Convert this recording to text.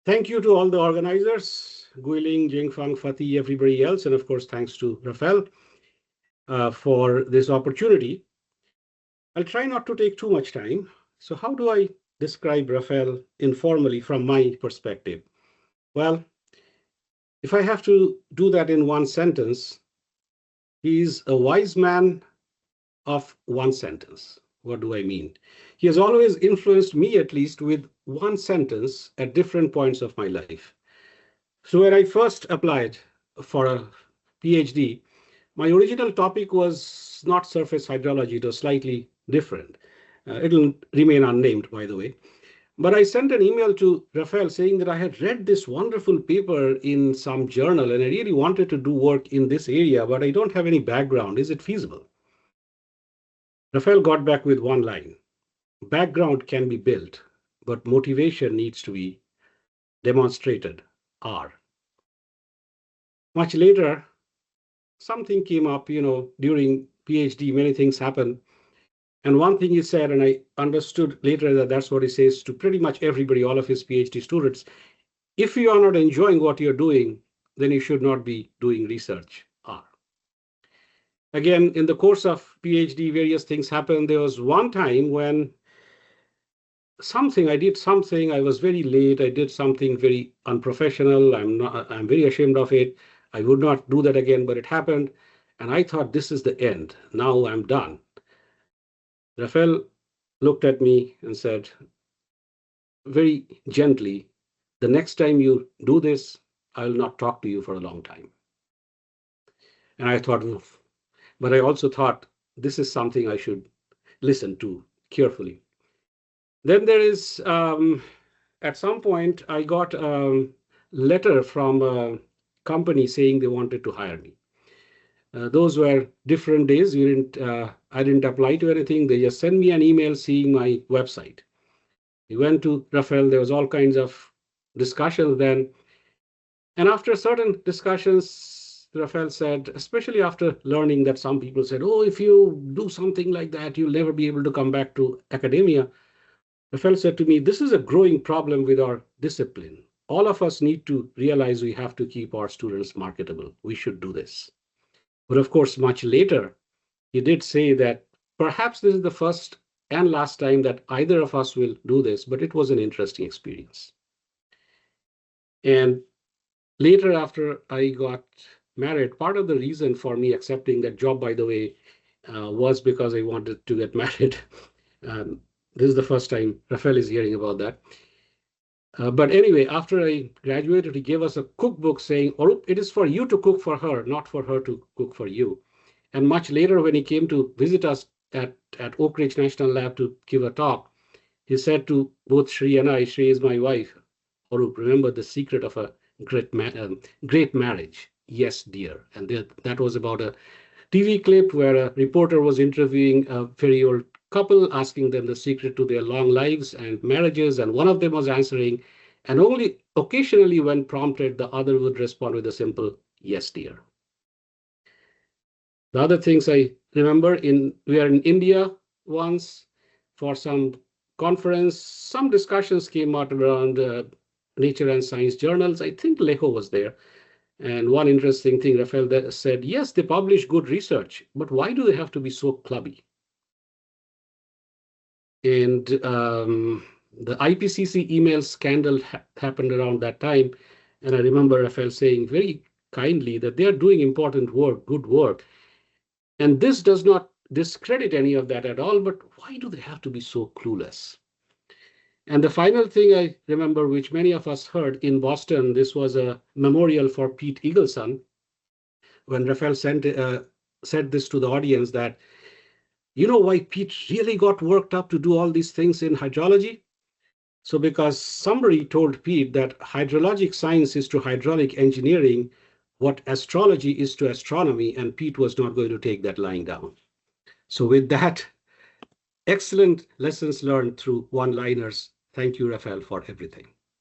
Thank you to all the organizers, Guiling, Jingfang, Fatih, everybody else, and of course, thanks to Rafael for this opportunity. I'll try not to take too much time. So how do I describe Rafael informally from my perspective? Well, if I have to do that in one sentence, he's a wise man of one sentence. What do I mean? He has always influenced me, at least, with one sentence at different points of my life. So when I first applied for a PhD, my original topic was not surface hydrology. It was slightly different. It'll remain unnamed, by the way. But I sent an email to Rafael saying that I had read this wonderful paper in some journal and I really wanted to do work in this area, but I don't have any background. Is it feasible? Rafael got back with one line. Background can be built, but motivation needs to be demonstrated. R. Much later, something came up, during PhD, many things happen. And one thing he said, and I understood later that that's what he says to pretty much everybody, all of his PhD students. If you are not enjoying what you're doing, then you should not be doing research. R. Again, in the course of PhD, various things happened. There was one time when I did something, I was very late, I did something very unprofessional. I'm very ashamed of it. I would not do that again, but it happened. And I thought, this is the end. Now I'm done. Rafael looked at me and said, very gently, the next time you do this, I will not talk to you for a long time. And I thought, oof. But I also thought, this is something I should listen to carefully. Then there is, at some point, I got a letter from a company saying they wanted to hire me. Those were different days. I didn't apply to anything. They just sent me an email seeing my website. We went to Rafael. There was all kinds of discussions then. And after certain discussions, Rafael said, especially after learning that some people said, oh, if you do something like that, you'll never be able to come back to academia. Rafael said to me, this is a growing problem with our discipline. All of us need to realize we have to keep our students marketable. We should do this. But of course, much later, he did say that perhaps this is the first and last time that either of us will do this, but it was an interesting experience. And later, after I got married, part of the reason for me accepting that job, by the way, was because I wanted to get married. This is the first time Rafael is hearing about that. But anyway, after I graduated, he gave us a cookbook saying, Auroop, it is for you to cook for her, not for her to cook for you. And much later, when he came to visit us at Oak Ridge National Lab to give a talk, he said to both Shri and I, Shri is my wife, Auroop, remember the secret of a great marriage. Yes, dear. And that was about a TV clip where a reporter was interviewing a very old couple, asking them the secret to their long lives and marriages, and one of them was answering, and only occasionally when prompted, the other would respond with a simple, yes, dear. The other things I remember, we are in India once for some conference. Some discussions came out around nature and science journals. I think Leho was there. And one interesting thing, Rafael said, yes, they publish good research, but why do they have to be so clubby? And the IPCC email scandal happened around that time. And I remember Rafael saying very kindly that they are doing important work, good work. And this does not discredit any of that at all, but why do they have to be so clueless? And the final thing I remember, which many of us heard in Boston, this was a memorial for Pete Eagleson, when Rafael said this to the audience that, you know why Pete really got worked up to do all these things in hydrology? So because somebody told Pete that hydrologic science is to hydraulic engineering what astrology is to astronomy, and Pete was not going to take that lying down. So with that, excellent lessons learned through one-liners. Thank you, Rafael, for everything.